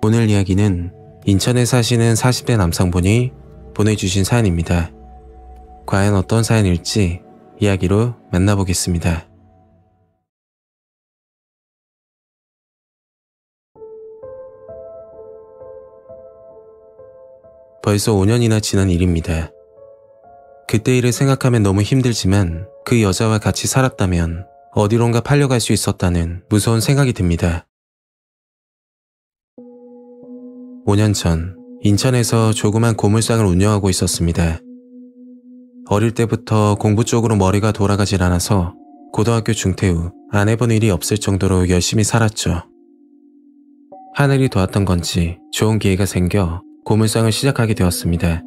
오늘 이야기는 인천에 사시는 40대 남성분이 보내주신 사연입니다. 과연 어떤 사연일지 이야기로 만나보겠습니다. 벌써 5년이나 지난 일입니다. 그때 일을 생각하면 너무 힘들지만 그 여자와 같이 살았다면 어디론가 팔려갈 수 있었다는 무서운 생각이 듭니다. 5년 전 인천에서 조그만 고물상을 운영하고 있었습니다. 어릴 때부터 공부 쪽으로 머리가 돌아가질 않아서 고등학교 중퇴 후 안 해본 일이 없을 정도로 열심히 살았죠. 하늘이 도왔던 건지 좋은 기회가 생겨 고물상을 시작하게 되었습니다.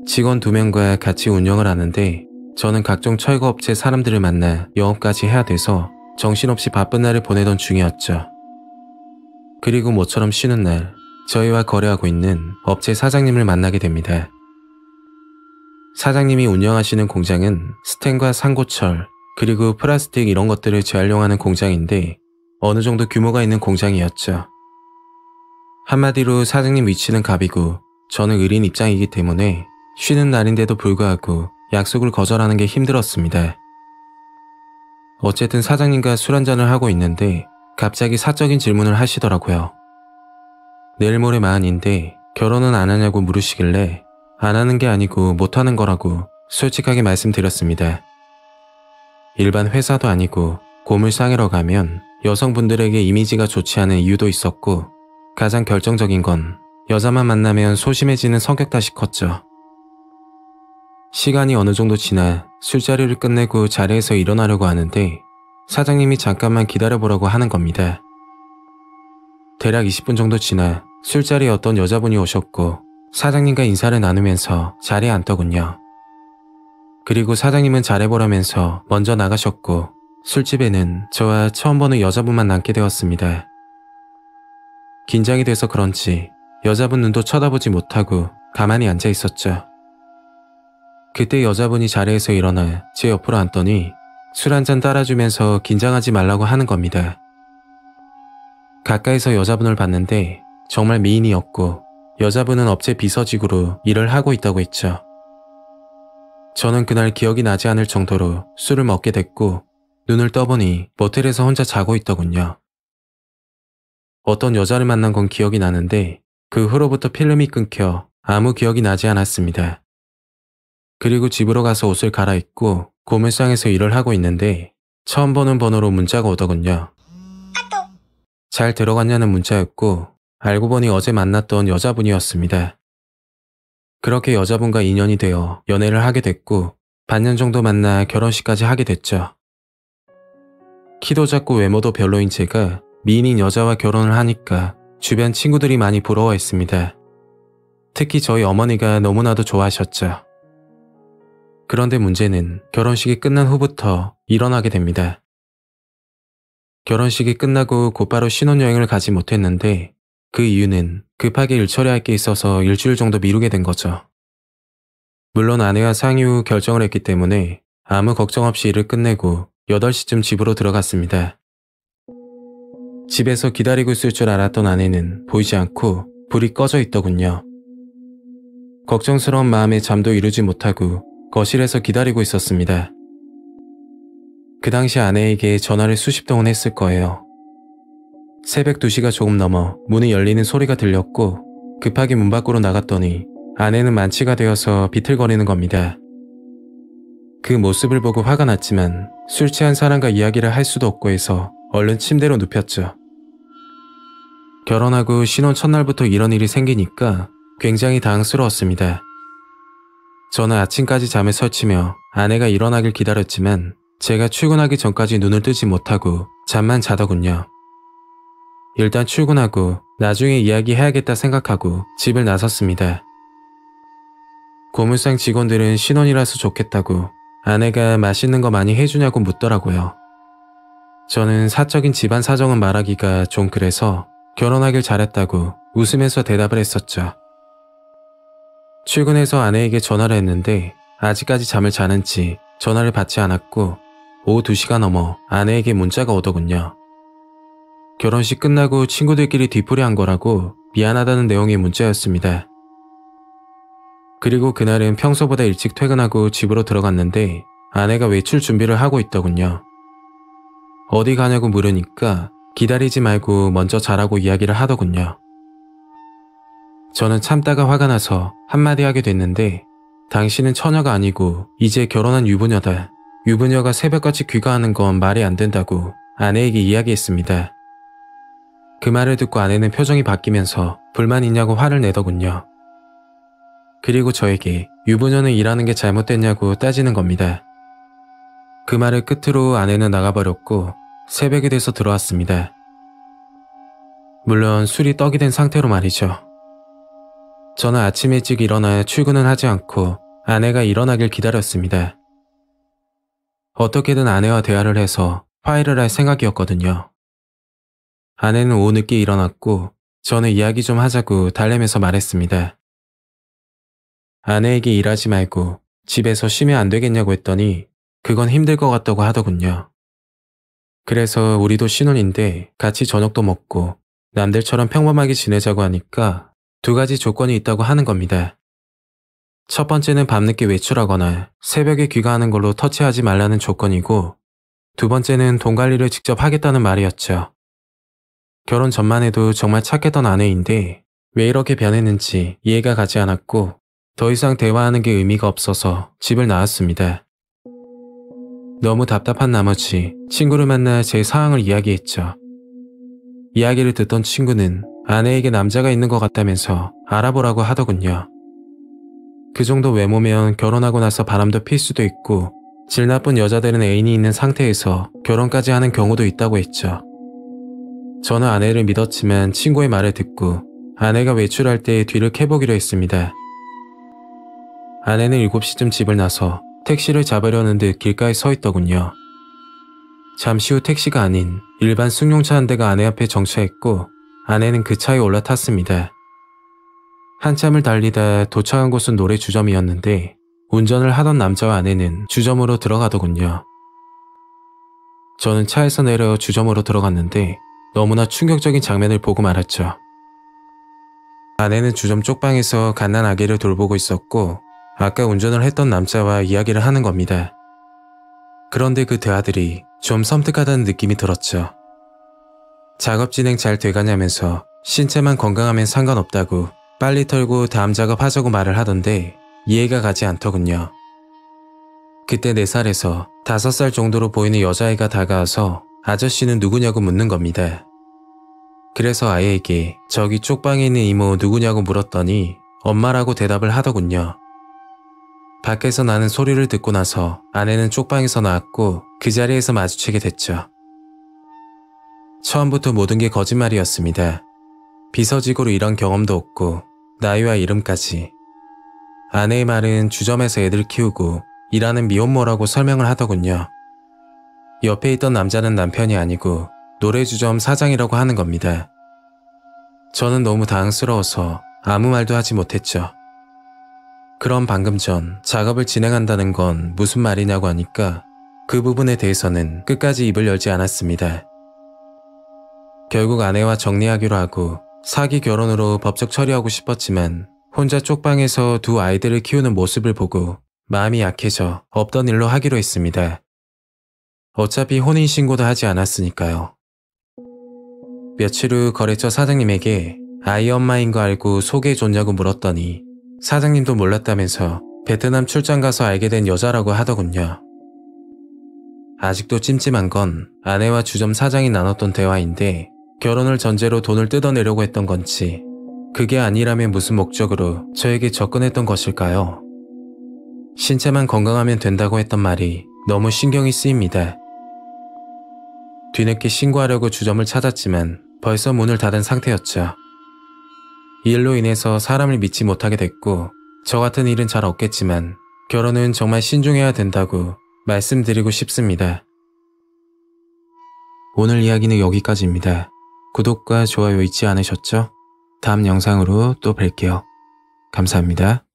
직원 2명과 같이 운영을 하는데 저는 각종 철거업체 사람들을 만나 영업까지 해야 돼서 정신없이 바쁜 날을 보내던 중이었죠. 그리고 모처럼 쉬는 날 저희와 거래하고 있는 업체 사장님을 만나게 됩니다. 사장님이 운영하시는 공장은 스텐과 상고철 그리고 플라스틱 이런 것들을 재활용하는 공장인데 어느 정도 규모가 있는 공장이었죠. 한마디로 사장님 위치는 갑이고 저는 을인 입장이기 때문에 쉬는 날인데도 불구하고 약속을 거절하는 게 힘들었습니다. 어쨌든 사장님과 술 한잔을 하고 있는데 갑자기 사적인 질문을 하시더라고요. 내일 모레 마흔인데 결혼은 안 하냐고 물으시길래 안 하는 게 아니고 못 하는 거라고 솔직하게 말씀드렸습니다. 일반 회사도 아니고 고물상이러 가면 여성분들에게 이미지가 좋지 않은 이유도 있었고 가장 결정적인 건 여자만 만나면 소심해지는 성격 탓이 컸죠. 시간이 어느 정도 지나 술자리를 끝내고 자리에서 일어나려고 하는데 사장님이 잠깐만 기다려보라고 하는 겁니다. 대략 20분 정도 지나 술자리에 어떤 여자분이 오셨고 사장님과 인사를 나누면서 자리에 앉더군요. 그리고 사장님은 잘해보라면서 먼저 나가셨고 술집에는 저와 처음 보는 여자분만 남게 되었습니다. 긴장이 돼서 그런지 여자분 눈도 쳐다보지 못하고 가만히 앉아 있었죠. 그때 여자분이 자리에서 일어나 제 옆으로 앉더니 술 한잔 따라주면서 긴장하지 말라고 하는 겁니다. 가까이서 여자분을 봤는데 정말 미인이었고 여자분은 업체 비서직으로 일을 하고 있다고 했죠. 저는 그날 기억이 나지 않을 정도로 술을 먹게 됐고 눈을 떠보니 모텔에서 혼자 자고 있더군요. 어떤 여자를 만난 건 기억이 나는데 그 후로부터 필름이 끊겨 아무 기억이 나지 않았습니다. 그리고 집으로 가서 옷을 갈아입고 고물상에서 일을 하고 있는데 처음 보는 번호로 문자가 오더군요. 잘 들어갔냐는 문자였고 알고 보니 어제 만났던 여자분이었습니다. 그렇게 여자분과 인연이 되어 연애를 하게 됐고 반년 정도 만나 결혼식까지 하게 됐죠. 키도 작고 외모도 별로인 제가 미인인 여자와 결혼을 하니까 주변 친구들이 많이 부러워했습니다. 특히 저희 어머니가 너무나도 좋아하셨죠. 그런데 문제는 결혼식이 끝난 후부터 일어나게 됩니다. 결혼식이 끝나고 곧바로 신혼여행을 가지 못했는데 그 이유는 급하게 일 처리할 게 있어서 일주일 정도 미루게 된 거죠. 물론 아내와 상의 후 결정을 했기 때문에 아무 걱정 없이 일을 끝내고 8시쯤 집으로 들어갔습니다. 집에서 기다리고 있을 줄 알았던 아내는 보이지 않고 불이 꺼져 있더군요. 걱정스러운 마음에 잠도 이루지 못하고 거실에서 기다리고 있었습니다. 그 당시 아내에게 전화를 수십 통은 했을 거예요. 새벽 2시가 조금 넘어 문이 열리는 소리가 들렸고 급하게 문 밖으로 나갔더니 아내는 만취가 되어서 비틀거리는 겁니다. 그 모습을 보고 화가 났지만 술 취한 사람과 이야기를 할 수도 없고 해서 얼른 침대로 눕혔죠. 결혼하고 신혼 첫날부터 이런 일이 생기니까 굉장히 당황스러웠습니다. 저는 아침까지 잠을 설치며 아내가 일어나길 기다렸지만 제가 출근하기 전까지 눈을 뜨지 못하고 잠만 자더군요. 일단 출근하고 나중에 이야기해야겠다 생각하고 집을 나섰습니다. 고물상 직원들은 신혼이라서 좋겠다고 아내가 맛있는 거 많이 해주냐고 묻더라고요. 저는 사적인 집안 사정은 말하기가 좀 그래서 결혼하길 잘했다고 웃으면서 대답을 했었죠. 출근해서 아내에게 전화를 했는데 아직까지 잠을 자는지 전화를 받지 않았고 오후 2시가 넘어 아내에게 문자가 오더군요. 결혼식 끝나고 친구들끼리 뒤풀이한 거라고 미안하다는 내용의 문자였습니다. 그리고 그날은 평소보다 일찍 퇴근하고 집으로 들어갔는데 아내가 외출 준비를 하고 있더군요. 어디 가냐고 물으니까 기다리지 말고 먼저 자라고 이야기를 하더군요. 저는 참다가 화가 나서 한마디 하게 됐는데 당신은 처녀가 아니고 이제 결혼한 유부녀다. 유부녀가 새벽같이 귀가하는 건 말이 안 된다고 아내에게 이야기했습니다. 그 말을 듣고 아내는 표정이 바뀌면서 불만 있냐고 화를 내더군요. 그리고 저에게 유부녀는 일하는 게 잘못됐냐고 따지는 겁니다. 그 말을 끝으로 아내는 나가버렸고 새벽이 돼서 들어왔습니다. 물론 술이 떡이 된 상태로 말이죠. 저는 아침 일찍 일어나 출근은 하지 않고 아내가 일어나길 기다렸습니다. 어떻게든 아내와 대화를 해서 화해를 할 생각이었거든요. 아내는 오후 늦게 일어났고 저는 이야기 좀 하자고 달래면서 말했습니다. 아내에게 일하지 말고 집에서 쉬면 안 되겠냐고 했더니 그건 힘들 것 같다고 하더군요. 그래서 우리도 신혼인데 같이 저녁도 먹고 남들처럼 평범하게 지내자고 하니까 두 가지 조건이 있다고 하는 겁니다. 첫 번째는 밤늦게 외출하거나 새벽에 귀가하는 걸로 터치하지 말라는 조건이고 두 번째는 돈 관리를 직접 하겠다는 말이었죠. 결혼 전만 해도 정말 착했던 아내인데 왜 이렇게 변했는지 이해가 가지 않았고 더 이상 대화하는 게 의미가 없어서 집을 나왔습니다. 너무 답답한 나머지 친구를 만나 제 상황을 이야기했죠. 이야기를 듣던 친구는 아내에게 남자가 있는 것 같다면서 알아보라고 하더군요. 그 정도 외모면 결혼하고 나서 바람도 필 수도 있고 질 나쁜 여자들은 애인이 있는 상태에서 결혼까지 하는 경우도 있다고 했죠. 저는 아내를 믿었지만 친구의 말을 듣고 아내가 외출할 때 뒤를 캐보기로 했습니다. 아내는 7시쯤 집을 나서 택시를 잡으려는 듯 길가에 서 있더군요. 잠시 후 택시가 아닌 일반 승용차 한 대가 아내 앞에 정차했고 아내는 그 차에 올라탔습니다. 한참을 달리다 도착한 곳은 노래 주점이었는데 운전을 하던 남자와 아내는 주점으로 들어가더군요. 저는 차에서 내려 주점으로 들어갔는데 너무나 충격적인 장면을 보고 말았죠. 아내는 주점 쪽방에서 갓난 아기를 돌보고 있었고 아까 운전을 했던 남자와 이야기를 하는 겁니다. 그런데 그 대화들이 좀 섬뜩하다는 느낌이 들었죠. 작업 진행 잘 돼가냐면서 신체만 건강하면 상관없다고 빨리 털고 다음 작업하자고 말을 하던데 이해가 가지 않더군요. 그때 4살에서 5살 정도로 보이는 여자아이가 다가와서 아저씨는 누구냐고 묻는 겁니다. 그래서 아이에게 저기 쪽방에 있는 이모 누구냐고 물었더니 엄마라고 대답을 하더군요. 밖에서 나는 소리를 듣고 나서 아내는 쪽방에서 나왔고 그 자리에서 마주치게 됐죠. 처음부터 모든 게 거짓말이었습니다. 비서직으로 일한 경험도 없고 나이와 이름까지. 아내의 말은 주점에서 애들 키우고 일하는 미혼모라고 설명을 하더군요. 옆에 있던 남자는 남편이 아니고 노래주점 사장이라고 하는 겁니다. 저는 너무 당황스러워서 아무 말도 하지 못했죠. 그럼 방금 전 작업을 진행한다는 건 무슨 말이냐고 하니까 그 부분에 대해서는 끝까지 입을 열지 않았습니다. 결국 아내와 정리하기로 하고 사기 결혼으로 법적 처리하고 싶었지만 혼자 쪽방에서 두 아이들을 키우는 모습을 보고 마음이 약해져 없던 일로 하기로 했습니다. 어차피 혼인신고도 하지 않았으니까요. 며칠 후 거래처 사장님에게 아이 엄마인 거 알고 소개해줬냐고 물었더니 사장님도 몰랐다면서 베트남 출장 가서 알게 된 여자라고 하더군요. 아직도 찜찜한 건 아내와 주점 사장이 나눴던 대화인데 결혼을 전제로 돈을 뜯어내려고 했던 건지 그게 아니라면 무슨 목적으로 저에게 접근했던 것일까요? 신체만 건강하면 된다고 했던 말이 너무 신경이 쓰입니다. 뒤늦게 신고하려고 주점을 찾았지만 벌써 문을 닫은 상태였죠. 이 일로 인해서 사람을 믿지 못하게 됐고 저 같은 일은 잘 없겠지만 결혼은 정말 신중해야 된다고 말씀드리고 싶습니다. 오늘 이야기는 여기까지입니다. 구독과 좋아요 잊지 않으셨죠? 다음 영상으로 또 뵐게요. 감사합니다.